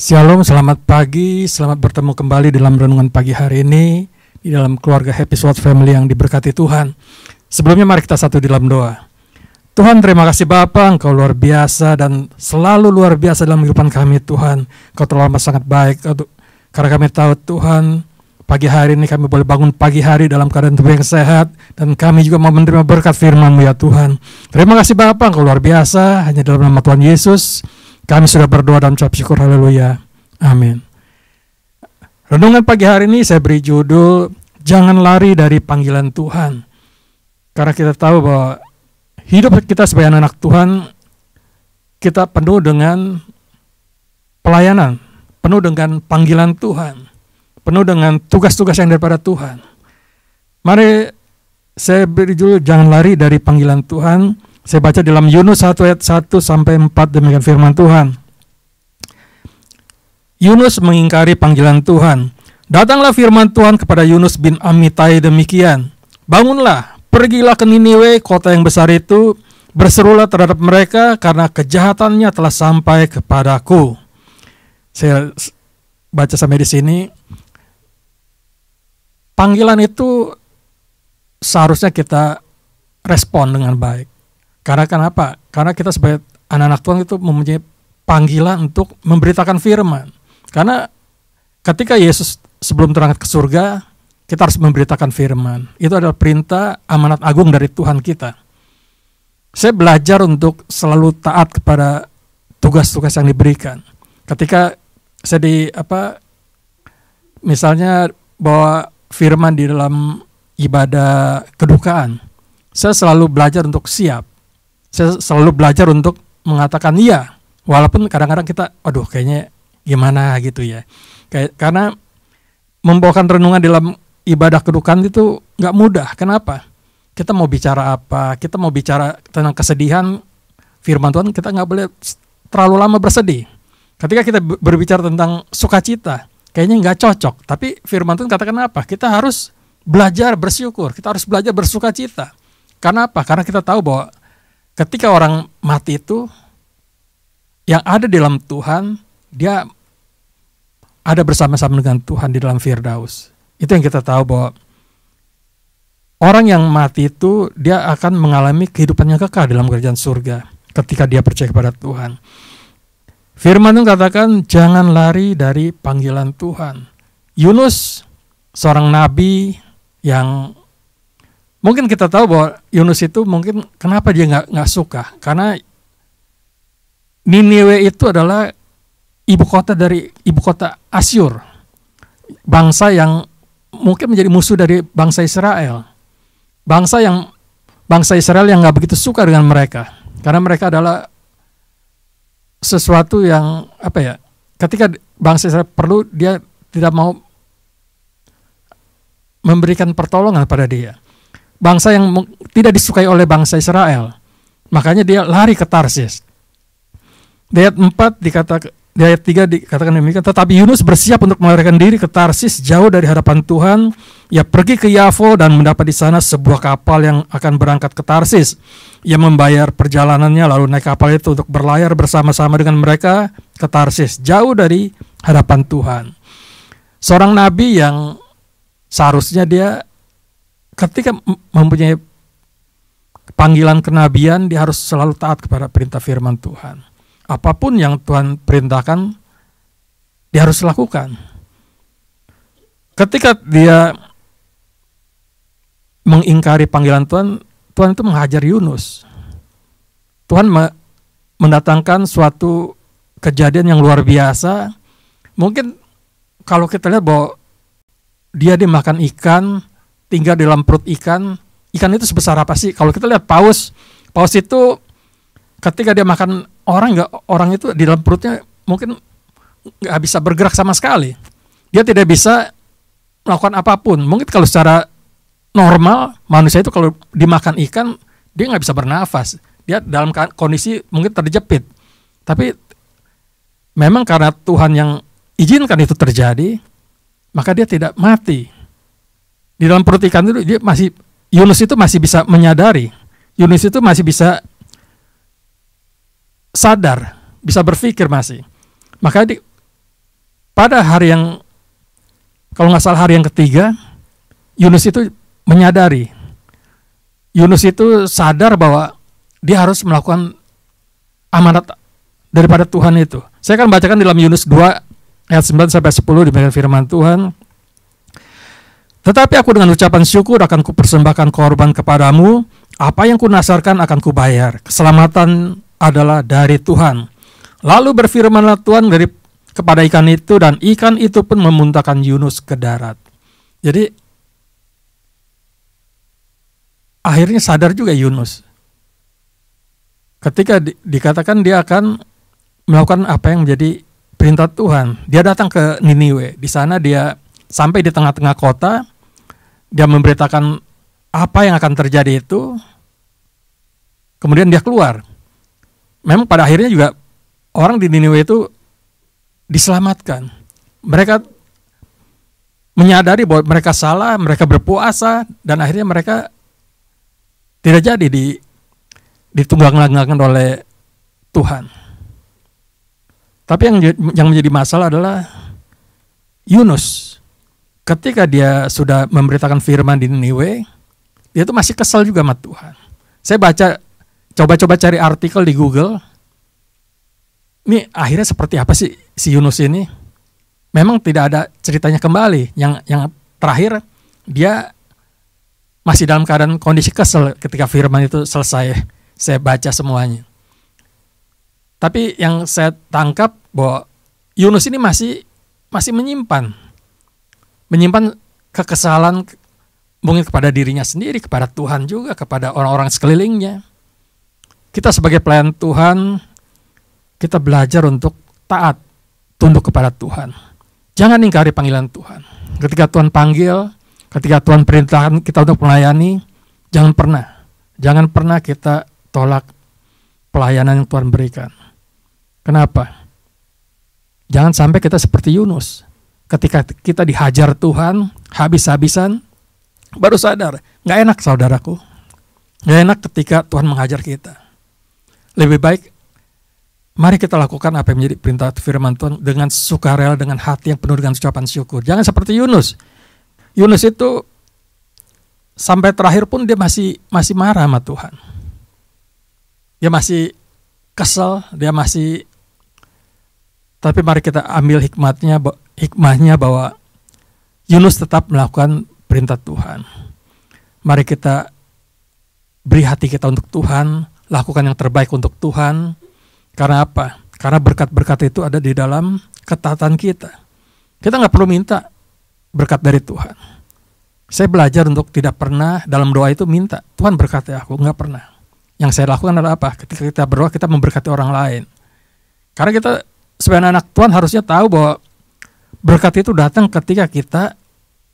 Shalom, selamat pagi, selamat bertemu kembali dalam renungan pagi hari ini di dalam keluarga Happy Sword Family yang diberkati Tuhan. Sebelumnya mari kita satu di dalam doa. Tuhan, terima kasih Bapa, Engkau luar biasa dan selalu luar biasa dalam kehidupan kami Tuhan. Engkau telah sangat baik, karena kami tahu Tuhan, pagi hari ini kami boleh bangun pagi hari dalam keadaan tubuh yang sehat, dan kami juga mau menerima berkat firman-Mu ya Tuhan. Terima kasih Bapa, Engkau luar biasa, hanya dalam nama Tuhan Yesus kami sudah berdoa dan ucap syukur, haleluya, amin. Renungan pagi hari ini saya beri judul, jangan lari dari panggilan Tuhan. Karena kita tahu bahwa hidup kita sebagai anak Tuhan, kita penuh dengan pelayanan, penuh dengan panggilan Tuhan, penuh dengan tugas-tugas yang daripada Tuhan. Mari saya beri judul, jangan lari dari panggilan Tuhan. Saya baca dalam Yunus 1 ayat 1 sampai 4, demikian firman Tuhan. Yunus mengingkari panggilan Tuhan. Datanglah firman Tuhan kepada Yunus bin Amittai demikian. Bangunlah, pergilah ke Niniwe, kota yang besar itu, berserulah terhadap mereka karena kejahatannya telah sampai kepadaku. Saya baca sampai di sini. Panggilan itu seharusnya kita respon dengan baik. Karena kenapa? Karena kita sebagai anak-anak Tuhan itu mempunyai panggilan untuk memberitakan firman. Karena ketika Yesus sebelum terangkat ke surga, kita harus memberitakan firman. Itu adalah perintah amanat agung dari Tuhan kita. Saya belajar untuk selalu taat kepada tugas-tugas yang diberikan. Ketika saya misalnya bawa firman di dalam ibadah kedukaan, saya selalu belajar untuk siap. Saya selalu belajar untuk mengatakan iya, walaupun kadang-kadang kita, kayaknya gimana gitu ya. Karena membawakan renungan dalam ibadah kedukaan itu nggak mudah. Kenapa? Kita mau bicara apa? Kita mau bicara tentang kesedihan, firman Tuhan kita nggak boleh terlalu lama bersedih. Ketika kita berbicara tentang sukacita, kayaknya nggak cocok. Tapi firman Tuhan katakan apa? Kita harus belajar bersyukur. Kita harus belajar bersukacita. Karena apa? Karena kita tahu bahwa ketika orang mati itu, yang ada di dalam Tuhan, dia ada bersama-sama dengan Tuhan di dalam Firdaus. Itu yang kita tahu bahwa orang yang mati itu, dia akan mengalami kehidupan yang kekal dalam kerajaan surga ketika dia percaya kepada Tuhan. Firman itu katakan, jangan lari dari panggilan Tuhan. Yunus, seorang nabi yang mungkin kita tahu bahwa Yunus itu mungkin kenapa dia nggak suka, karena Niniwe itu adalah ibu kota Asyur, bangsa yang mungkin menjadi musuh dari bangsa Israel, bangsa Israel yang nggak begitu suka dengan mereka, karena mereka adalah sesuatu yang ketika bangsa Israel perlu, dia tidak mau memberikan pertolongan pada dia. Bangsa yang tidak disukai oleh bangsa Israel. Makanya dia lari ke Tarsis. Di ayat 3 dikatakan demikian, tetapi Yunus bersiap untuk melarikan diri ke Tarsis jauh dari hadapan Tuhan. Ia pergi ke Yafo dan mendapat di sana sebuah kapal yang akan berangkat ke Tarsis. Ia membayar perjalanannya lalu naik kapal itu untuk berlayar bersama-sama dengan mereka ke Tarsis jauh dari hadapan Tuhan. Seorang nabi yang seharusnya dia ketika mempunyai panggilan kenabian, dia harus selalu taat kepada perintah firman Tuhan. Apapun yang Tuhan perintahkan, dia harus lakukan. Ketika dia mengingkari panggilan Tuhan, Tuhan itu menghajar Yunus. Tuhan mendatangkan suatu kejadian yang luar biasa. Mungkin kalau kita lihat bahwa dia dimakan ikan, tinggal di dalam perut ikan itu sebesar apa sih? Kalau kita lihat paus itu ketika dia makan orang itu di dalam perutnya mungkin nggak bisa bergerak sama sekali. Dia tidak bisa melakukan apapun. Mungkin kalau secara normal manusia itu kalau dimakan ikan dia nggak bisa bernafas. Dia dalam kondisi mungkin terjepit. Tapi memang karena Tuhan yang izinkan itu terjadi, maka dia tidak mati. Di dalam perut ikan itu Yunus itu masih bisa menyadari. Yunus itu masih bisa sadar, bisa berpikir masih. Maka pada hari yang, kalau nggak salah hari yang ketiga, Yunus itu menyadari. Yunus itu sadar bahwa dia harus melakukan amanat daripada Tuhan itu. Saya akan bacakan dalam Yunus 2 ayat 9 sampai 10 demikian firman Tuhan. Tetapi aku dengan ucapan syukur akan kupersembahkan korban kepadamu, apa yang kunasarkan akan kubayar. Keselamatan adalah dari Tuhan. Lalu berfirmanlah Tuhan kepada ikan itu, dan ikan itu pun memuntahkan Yunus ke darat. Jadi akhirnya sadar juga Yunus. Ketika dikatakan dia akan melakukan apa yang menjadi perintah Tuhan. Dia datang ke Niniwe. Di sana dia sampai di tengah-tengah kota. Dia memberitakan apa yang akan terjadi itu. Kemudian dia keluar. Memang pada akhirnya juga orang di Niniwe itu diselamatkan. Mereka menyadari bahwa mereka salah, mereka berpuasa, dan akhirnya mereka tidak jadi ditunggang-langgangkan oleh Tuhan. Tapi yang menjadi masalah adalah Yunus. Ketika dia sudah memberitakan firman di Niniwe, dia itu masih kesal juga sama Tuhan. Saya coba cari artikel di Google. Ini akhirnya seperti apa sih si Yunus ini? Memang tidak ada ceritanya kembali. Yang terakhir dia masih dalam keadaan kondisi kesel ketika firman itu selesai. Saya baca semuanya. Tapi yang saya tangkap bahwa Yunus ini masih menyimpan kekesalan mungkin kepada dirinya sendiri, kepada Tuhan juga, kepada orang-orang sekelilingnya. Kita sebagai pelayan Tuhan, kita belajar untuk taat, tunduk kepada Tuhan. Jangan ingkari panggilan Tuhan. Ketika Tuhan panggil, ketika Tuhan perintahkan kita untuk melayani, jangan pernah kita tolak pelayanan yang Tuhan berikan. Kenapa? Jangan sampai kita seperti Yunus. Ketika kita dihajar Tuhan habis-habisan, baru sadar, gak enak saudaraku. Gak enak ketika Tuhan menghajar kita. Lebih baik, mari kita lakukan apa yang menjadi perintah firman Tuhan dengan sukarela, dengan hati yang penuh dengan ucapan syukur. Jangan seperti Yunus. Yunus itu sampai terakhir pun dia masih marah sama Tuhan. Dia masih kesel, tapi mari kita ambil hikmahnya bahwa Yunus tetap melakukan perintah Tuhan. Mari kita beri hati kita untuk Tuhan, lakukan yang terbaik untuk Tuhan. Karena apa? Karena berkat-berkat itu ada di dalam ketaatan kita. Kita nggak perlu minta berkat dari Tuhan. Saya belajar untuk tidak pernah dalam doa itu minta, Tuhan berkati aku, nggak pernah. Yang saya lakukan adalah apa? Ketika kita berdoa, kita memberkati orang lain. Karena kita sebagai anak Tuhan harusnya tahu bahwa berkat itu datang ketika kita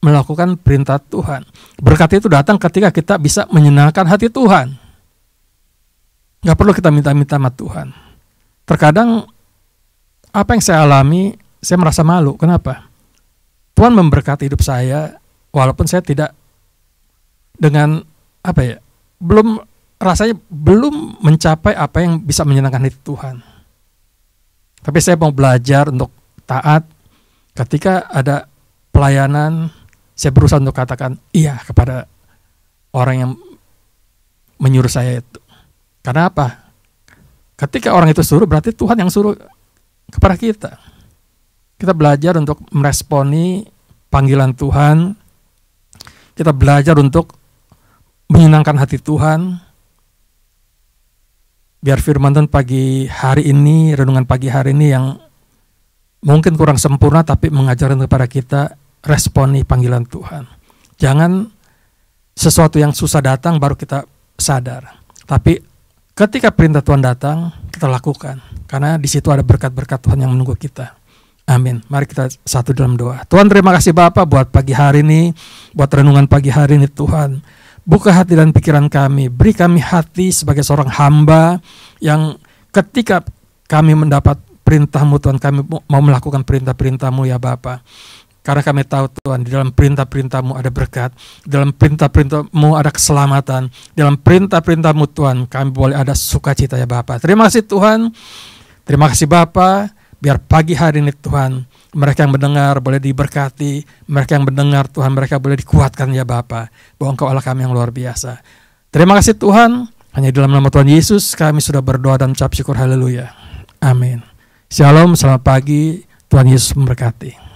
melakukan perintah Tuhan. Berkat itu datang ketika kita bisa menyenangkan hati Tuhan. Gak perlu kita minta-minta sama Tuhan. Terkadang apa yang saya alami, saya merasa malu. Kenapa? Tuhan memberkati hidup saya, walaupun saya tidak dengan belum mencapai apa yang bisa menyenangkan hati Tuhan. Tapi saya mau belajar untuk taat. Ketika ada pelayanan, saya berusaha untuk katakan iya kepada orang yang menyuruh saya itu. Karena apa? Ketika orang itu suruh, berarti Tuhan yang suruh kepada kita. Kita belajar untuk meresponi panggilan Tuhan. Kita belajar untuk menyenangkan hati Tuhan. Biar firman Tuhan pagi hari ini, renungan pagi hari ini yang mungkin kurang sempurna tapi mengajarkan kepada kita responi panggilan Tuhan. Jangan sesuatu yang susah datang baru kita sadar. Tapi ketika perintah Tuhan datang, kita lakukan. Karena di situ ada berkat-berkat Tuhan yang menunggu kita. Amin. Mari kita satu dalam doa. Tuhan, terima kasih Bapa buat pagi hari ini, buat renungan pagi hari ini Tuhan. Buka hati dan pikiran kami, beri kami hati sebagai seorang hamba yang ketika kami mendapat perintah-Mu Tuhan, kami mau melakukan perintah-perintah-Mu ya Bapa. Karena kami tahu Tuhan, di dalam perintah-perintah-Mu ada berkat, di dalam perintah-perintah-Mu ada keselamatan, di dalam perintah-perintah-Mu Tuhan, kami boleh ada sukacita ya Bapa. Terima kasih Tuhan, terima kasih Bapa, Biar pagi hari ini Tuhan, mereka yang mendengar boleh diberkati, mereka yang mendengar Tuhan, mereka boleh dikuatkan ya Bapa, bahwa Engkau Allah kami yang luar biasa. Terima kasih Tuhan, hanya di dalam nama Tuhan Yesus kami sudah berdoa dan ucap syukur, haleluya. Amin. Shalom, selamat pagi, Tuhan Yesus memberkati.